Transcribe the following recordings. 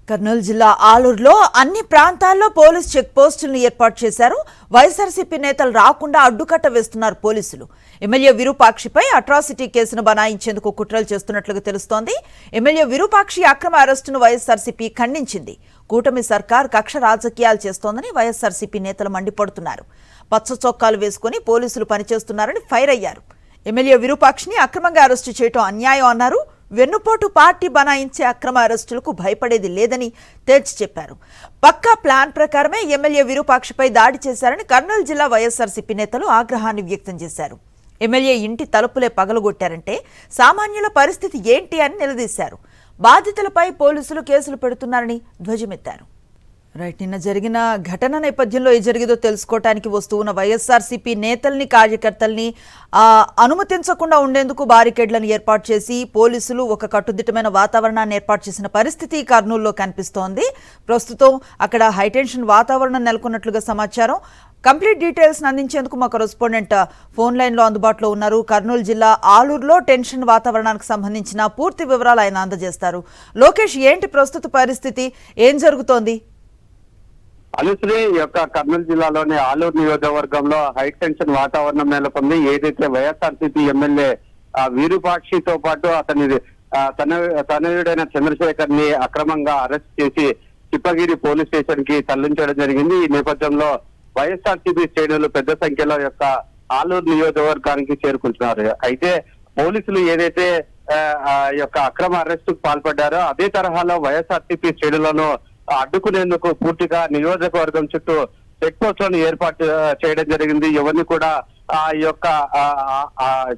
కర్నూలు జిల్లా ఆలూరులో అన్ని ప్రాంతాల్లో పోలీస్ చెక్ పోస్టులను ఏర్పాటు చేశారు. వైఎస్ఆర్సీపీ నేతలు రాకుండా అడ్డుకట్ట వేస్తున్నారు పోలీసులు. ఎమ్మెల్యే విరూపాక్షిపై అట్రాసిటీ కేసును బనాయించేందుకు కుట్రలు చేస్తున్నట్లుగా తెలుస్తోంది. ఎమ్మెల్యే విరూపాక్షి అక్రమ అరెస్టును వైఎస్ఆర్సీపీ ఖండించింది. కూటమి సర్కార్ కక్ష రాజకీయాలు చేస్తోందని వైఎస్ఆర్సీపీ నేతలు మండిపడుతున్నారు. పచ్చ చొక్కాలు వేసుకుని పోలీసులు పనిచేస్తున్నారని ఫైర్ అయ్యారు. ఎమ్మెల్యే విరూపాక్షిని అక్రమంగా అరెస్టు చేయడం అన్యాయం అన్నారు. వెన్నుపోటు పార్టీ బనాయించే అక్రమ అరెస్టులకు భయపడేది లేదని తేల్చి చెప్పారు. పక్కా ప్లాన్ ప్రకారమే ఎమ్మెల్యే విరూపాక్షిపై దాడి చేశారని కర్నూలు జిల్లా వైఎస్ఆర్సీపీ నేతలు ఆగ్రహాన్ని వ్యక్తం చేశారు. ఎమ్మెల్యే ఇంటి తలుపులే పగలగొట్టారంటే సామాన్యుల పరిస్థితి ఏంటి అని నిలదీశారు. బాధితులపై పోలీసులు కేసులు పెడుతున్నారని ధ్వజమెత్తారు. నిన్న జరిగిన ఘటన నేపథ్యంలో ఏం జరిగిందో తెలుసుకోవడానికి వస్తున్న వైఎస్ఆర్సీపీ నేతల్ని కార్యకర్తల్ని అనుమతించకుండా ఉండేందుకు బారికేడ్లను ఏర్పాటు చేసి పోలీసులు ఒక కట్టుదిట్టమైన వాతావరణాన్ని ఏర్పాటు చేసిన పరిస్థితి కర్నూలులో కనిపిస్తోంది. ప్రస్తుతం అక్కడ హైటెన్షన్ వాతావరణం నెలకొన్నట్లుగా సమాచారం. కంప్లీట్ డీటెయిల్స్ అందించేందుకు మా కరెస్పాండెంట్ ఫోన్ లైన్లో అందుబాటులో ఉన్నారు. కర్నూలు జిల్లా ఆలూరులో టెన్షన్ వాతావరణానికి సంబంధించిన పూర్తి వివరాలు ఆయన అందజేస్తారు. లోకేష్, ఏంటి ప్రస్తుత పరిస్థితి, ఏం జరుగుతోంది? అనుశ్రీ యొక్క కర్నూలు జిల్లాలోని ఆలూరు నియోజకవర్గంలో హై టెన్షన్ వాతావరణం నెలకొంది. ఏదైతే వైఎస్ఆర్సీపీ ఎమ్మెల్యే విరూపాక్షితో పాటు అతని తనయుడైన చంద్రశేఖర్ ని అక్రమంగా అరెస్ట్ చేసి చిప్పగిరి పోలీస్ స్టేషన్ కి తరలించడం జరిగింది. ఈ నేపథ్యంలో వైఎస్ఆర్సీపీ శ్రేణులు పెద్ద సంఖ్యలో యొక్క ఆలూరు నియోజకవర్గానికి చేరుకుంటున్నారు. అయితే పోలీసులు ఏదైతే యొక్క అక్రమ అరెస్టు కు పాల్పడ్డారో అదే తరహాలో వైఎస్ఆర్సీపీ శ్రేణులను అడ్డుకునేందుకు పూర్తిగా నియోజకవర్గం చుట్టూ చెక్ పోస్టులను ఏర్పాటు చేయడం జరిగింది. ఎవరిని కూడా ఆ యొక్క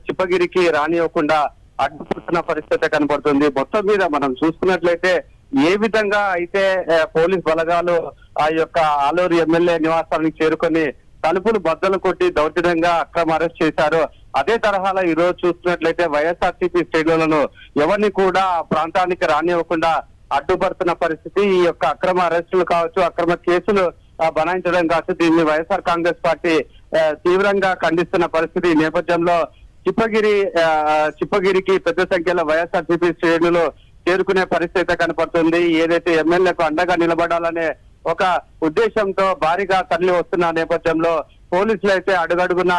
చిప్పగిరికి రానివ్వకుండా అడ్డుకుంటున్న పరిస్థితి కనబడుతుంది. మొత్తం మీద మనం చూసుకున్నట్లయితే ఏ విధంగా అయితే పోలీస్ బలగాలు ఆ యొక్క ఆలూరు ఎమ్మెల్యే నివాసానికి చేరుకొని తలుపులు బద్దలు కొట్టి దౌర్జన్యంగా అక్రమ అరెస్ట్ చేశారో అదే తరహాలో ఈ రోజు చూస్తున్నట్లయితే వైఎస్ఆర్సీపీ శ్రేణులను ఎవరిని కూడా ప్రాంతానికి రానివ్వకుండా అడ్డుపడుతున్న పరిస్థితి. ఈ యొక్క అక్రమ అరెస్టులు కావచ్చు, అక్రమ కేసులు బనాయించడం కావచ్చు, దీన్ని వైఎస్ఆర్ కాంగ్రెస్ పార్టీ తీవ్రంగా ఖండిస్తున్న పరిస్థితి. ఈ నేపథ్యంలో చిప్పగిరికి పెద్ద సంఖ్యలో వైఎస్ఆర్సీపీ శ్రేణులు చేరుకునే పరిస్థితి కనపడుతుంది. ఏదైతే ఎమ్మెల్యేకు అండగా నిలబడాలనే ఒక ఉద్దేశంతో భారీగా తరలి వస్తున్న నేపథ్యంలో పోలీసులు అయితే అడుగడుగున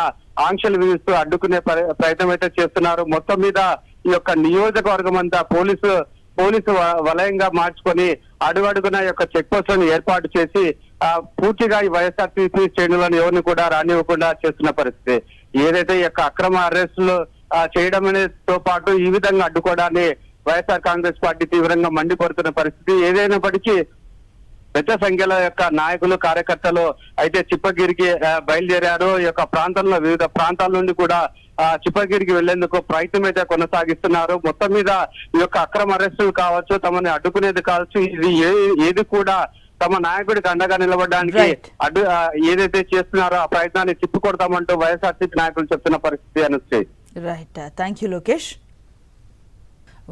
ఆంక్షలు విధిస్తూ అడ్డుకునే ప్రయత్నం అయితే చేస్తున్నారు. మొత్తం మీద ఈ యొక్క నియోజకవర్గం అంతా పోలీసు వలయంగా మార్చుకొని అడుగడుగున యొక్క చెక్ పోస్టులను ఏర్పాటు చేసి పూర్తిగా ఈ వైఎస్ఆర్సీపీ శ్రేణులను ఎవరిని కూడా రానివ్వకుండా చేస్తున్న పరిస్థితి. ఏదైతే ఈ యొక్క అక్రమ అరెస్టులు చేయడం అనేతో పాటు ఈ విధంగా అడ్డుకోవడాన్ని వైఎస్ఆర్ కాంగ్రెస్ పార్టీ తీవ్రంగా మండిపడుతున్న పరిస్థితి. ఏదైనప్పటికీ పెద్ద సంఖ్యలో యొక్క నాయకులు, కార్యకర్తలు అయితే చిప్పగిరికి బయలుదేరారు. ఈ యొక్క ప్రాంతంలో వివిధ ప్రాంతాల నుండి కూడా చిప్పగిరికి వెళ్లేందుకు ప్రయత్నం అయితే కొనసాగిస్తున్నారు. మొత్తం మీద ఈ యొక్క అక్రమ అరెస్టులు కావచ్చు, తమని అడ్డుకునేది కావచ్చు, ఇది ఏది కూడా తమ నాయకుడికి అండగా నిలబడడానికి ఏదైతే చేస్తున్నారో ఆ ప్రయత్నాన్ని తిప్పికొడతామంటూ వైఎస్ఆర్సీపీ నాయకులు చెప్తున్న పరిస్థితి Anusri. Right, thank you Lokesh.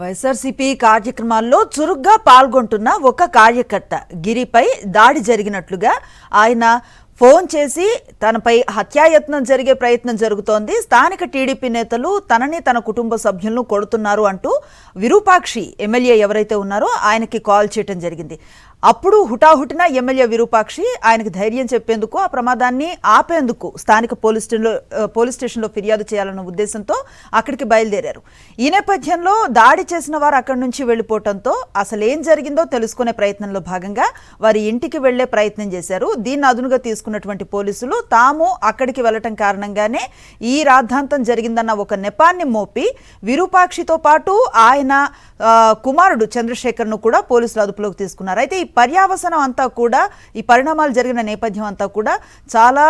YSRCP కార్యక్రమాల్లో చురుగ్గా పాల్గొంటున్న ఒక కార్యకర్త గిరిపై దాడి జరిగినట్లుగా ఆయన ఫోన్ చేసి తనపై హత్యాయత్నం జరిగే ప్రయత్నం జరుగుతోంది. స్థానిక టీడీపీ నేతలు తనని తన కుటుంబ సభ్యులను కొడుతున్నారు అంటూ విరూపాక్షి ఎమ్మెల్యే ఎవరైతే ఉన్నారో ఆయనకి కాల్ చేయడం జరిగింది. అప్పుడు హుటాహుటిన ఎమ్మెల్యే విరూపాక్షి ఆయనకు ధైర్యం చెప్పేందుకు, ఆ ప్రమాదాన్ని ఆపేందుకు స్థానిక పోలీస్ స్టేషన్లో ఫిర్యాదు చేయాలన్న ఉద్దేశంతో అక్కడికి బయలుదేరారు. ఈ నేపథ్యంలో దాడి చేసిన వారు అక్కడి నుంచి వెళ్లిపోవడంతో అసలు ఏం జరిగిందో తెలుసుకునే ప్రయత్నంలో భాగంగా వారి ఇంటికి వెళ్లే ప్రయత్నం చేశారు. దీన్ని అదునుగా తీసుకున్నటువంటి పోలీసులు తాము అక్కడికి వెళ్లటం కారణంగానే ఈ రాద్ధాంతం జరిగిందన్న ఒక నెపాన్ని మోపి విరూపాక్షితో పాటు ఆయన కుమారుడు చంద్రశేఖర్ ను కూడా పోలీసులు అదుపులోకి తీసుకున్నారు. అయితే ఈ పర్యావసనం అంతా కూడా, ఈ పరిణామాలు జరిగిన నేపథ్యం అంతా కూడా చాలా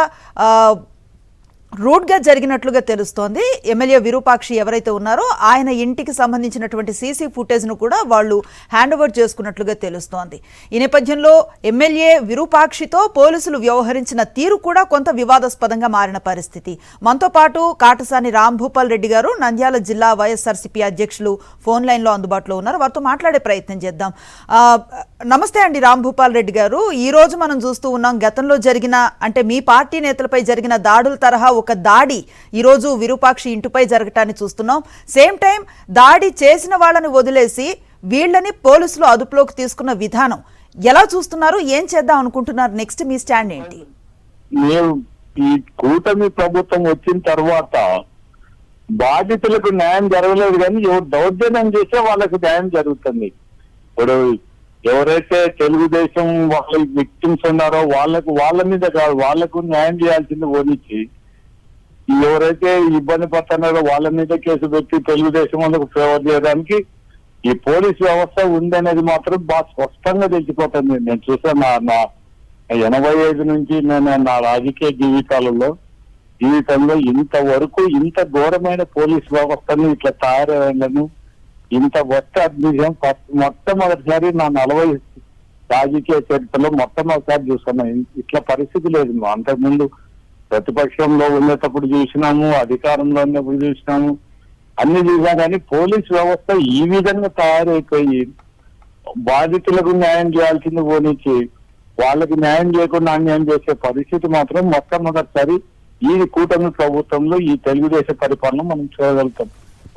రూట్గా జరిగినట్లుగా తెలుస్తోంది. ఎమ్మెల్యే విరూపాక్షి ఎవరైతే ఉన్నారో ఆయన ఇంటికి సంబంధించినటువంటి సీసీ ఫుటేజ్ను కూడా వాళ్ళు హ్యాండ్ ఓవర్ చేసుకున్నట్లుగా తెలుస్తోంది. ఈ నేపథ్యంలో ఎమ్మెల్యే విరూపాక్షితో పోలీసులు వ్యవహరించిన తీరు కూడా కొంత వివాదాస్పదంగా మారిన పరిస్థితి. మనతో పాటు కాటసాని రాంభూపాల్ రెడ్డి గారు, నంద్యాల జిల్లా వైఎస్ఆర్సీపీ అధ్యక్షులు ఫోన్ లైన్లో అందుబాటులో ఉన్నారు. వారితో మాట్లాడే ప్రయత్నం చేద్దాం. నమస్తే అండి రాంభూపాల్ రెడ్డి గారు. ఈ రోజు మనం చూస్తూ ఉన్నాం, గతంలో జరిగిన, అంటే మీ పార్టీ నేతలపై జరిగిన దాడుల తరహా ఒక దాడి ఈరోజు విరూపాక్షి ఇంటిపై జరగటాన్ని చూస్తున్నాం. సేమ్ టైం దాడి చేసిన వాళ్ళని వదిలేసి వీళ్ళని పోలీసులు అదుపులోకి తీసుకున్న విధానం ఎలా చూస్తున్నారు? ఏం చేద్దాం అనుకుంటున్నారు? నెక్స్ట్ మీ స్టాండ్ ఏంటి? మేము ఈ కూటమి ప్రభుత్వం వచ్చిన తర్వాత బాధితులకు న్యాయం జరగలేదు, కానీ ఎవరు దౌర్జన్యం చేస్తే వాళ్ళకు న్యాయం జరుగుతుంది. ఇప్పుడు ఎవరైతే తెలుగుదేశం వాళ్ళ విక్టిమ్స్ ఉన్నారో వాళ్ళ మీద కాదు, వాళ్ళకు న్యాయం చేయాల్సింది ఓడించి ఎవరైతే ఇబ్బంది పడుతున్నారో వాళ్ళ మీద కేసు పెట్టి తెలుగుదేశం వాళ్ళకు ఫేవర్ చేయడానికి ఈ పోలీస్ వ్యవస్థ ఉందనేది మాత్రం బాగా స్పష్టంగా తెలిసిపోతుంది. నేను చూసాను నా 85 నుంచి నేను నా రాజకీయ జీవితంలో ఇంతవరకు ఇంత ఘోరమైన పోలీస్ వ్యవస్థను ఇట్లా తయారయ్యాను, ఇంత వస్తే అద్భుతం మొట్టమొదటిసారి నా 40 రాజకీయ చరిత్రలో మొట్టమొదటిసారి చూస్తున్నాను. ఇట్లా పరిస్థితి లేదు. అంతకుముందు ప్రతిపక్షంలో ఉండేటప్పుడు చూసినాము, అధికారంలో ఉన్నప్పుడు చూసినాము, అన్ని చూసినా కానీ పోలీస్ వ్యవస్థ ఈ విధంగా తయారైపోయి బాధితులకు న్యాయం చేయాల్సింది పోనిచ్చి వాళ్ళకి న్యాయం చేయకుండా అన్యాయం చేసే పరిస్థితి మాత్రం మొట్టమొదటిసారి ఈ కూటమి ప్రభుత్వంలో ఈ తెలుగుదేశం పరిపాలన మనం చూడగలుగుతాం.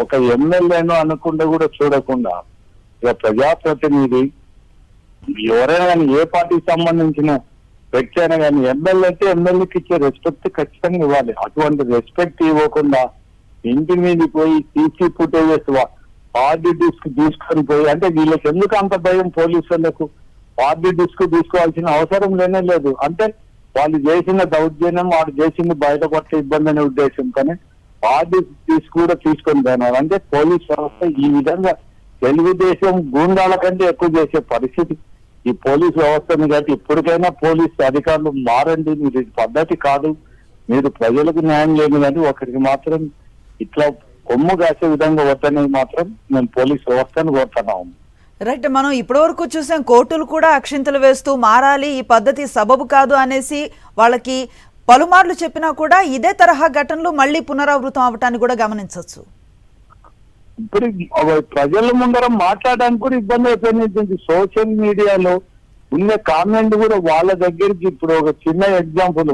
ఒక ఎమ్మెల్యేను అనుకుంటే కూడా చూడకుండా ఇక ప్రజాప్రతినిధి ఎవరైనా కానీ ఏ పార్టీకి సంబంధించిన వ్యక్తి అయినా కానీ ఎమ్మెల్యే అంటే ఎమ్మెల్యేకి ఇచ్చే రెస్పెక్ట్ ఖచ్చితంగా ఇవ్వాలి. అటువంటి రెస్పెక్ట్ ఇవ్వకుండా ఇంటి మీద పోయి సీసీ ఫుటేజెస్ ఆర్డీ డిస్క్ తీసుకొని పోయి, అంటే వీళ్ళకి ఎందుకు అంత భయం పోలీసు వాళ్ళకు? ఆర్డీ డిస్క్ తీసుకోవాల్సిన అవసరం లేనే లేదు. అంటే వాళ్ళు చేసిన దౌర్జన్యం, వాళ్ళు చేసింది బయటపట్టే ఇబ్బంది అనే ఉద్దేశంతోనే ఆర్డీ డిస్క్ కూడా తీసుకొని పోయినారు. అంటే పోలీస్ వ్యవస్థ ఈ విధంగా తెలుగుదేశం గూండాల కంటే ఎక్కువ చేసే పరిస్థితి ఈ పోలీస్ వ్యవస్థని. కాబట్టి ఇప్పటికైనా పోలీస్ అధికారులు మారండి, మీరు ఇది పద్ధతి కాదు, మీరు ప్రజలకు న్యాయం చేయని కానీ ఒకరికి మాత్రం ఇట్లా కొమ్ము కాసే విధంగా వద్దనేది మాత్రం నేను పోలీస్ వ్యవస్థను కోరుతున్నాము. రైట్, మనం ఇప్పటివరకు చూసాం కోర్టులు కూడా అక్షింతలు వేస్తూ మారాలి, ఈ పద్ధతి సబబు కాదు అనేసి వాళ్ళకి పలుమార్లు చెప్పినా కూడా ఇదే తరహా ఘటనలు మళ్ళీ పునరావృతం అవటాన్ని కూడా గమనించవచ్చు. ఇప్పుడు ప్రజల ముందర మాట్లాడడానికి కూడా ఇబ్బంది అయిపోయింది. సోషల్ మీడియాలో ఉన్న కామెంట్ కూడా వాళ్ళ దగ్గరికి, ఇప్పుడు ఒక చిన్న ఎగ్జాంపుల్,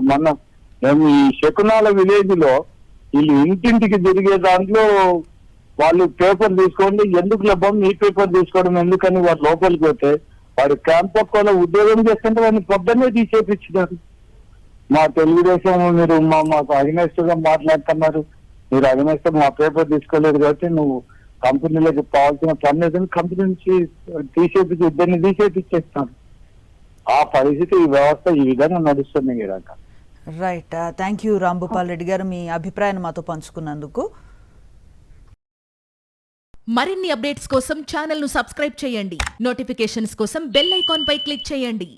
మేము ఈ శకునాల విలేజ్ లో వీళ్ళు ఇంటింటికి తిరిగే దాంట్లో వాళ్ళు పేపర్ తీసుకోండి, ఎందుకు లభం ఈ పేపర్ తీసుకోవడం ఎందుకని వాడు లోపలికి పోతే వాడు క్యాంప్ పక్కలో ఉద్యోగం చేస్తుంటే వాడిని పొద్దున్నే తీసేపించినారు. మా తెలుగుదేశం మీరు మాకు అగ్నెస్ట్ గా మాట్లాడుతున్నారు, మీరు అగ్నెస్ట్ మా పేపర్ తీసుకోలేదు కాబట్టి నువ్వు కంపెనీలకు పోవాల్సిన పని ఏదైనా కంపెనీ నుంచి తీసేపించి ఇద్దరిని తీసేపించేస్తాను. ఆ పరిస్థితి ఈ వ్యవస్థ ఈ విధంగా నడుస్తుంది కదా. Right, thank you Rambhupal Reddy గారు, మీ అభిప్రాయాన్ని మాతో పంచుకున్నందుకు. మరిన్ని అప్డేట్స్ కోసం ఛానల్ ను సబ్స్క్రైబ్ చేయండి. నోటిఫికేషన్స్ కోసం బెల్ ఐకాన్ పై క్లిక్ చేయండి.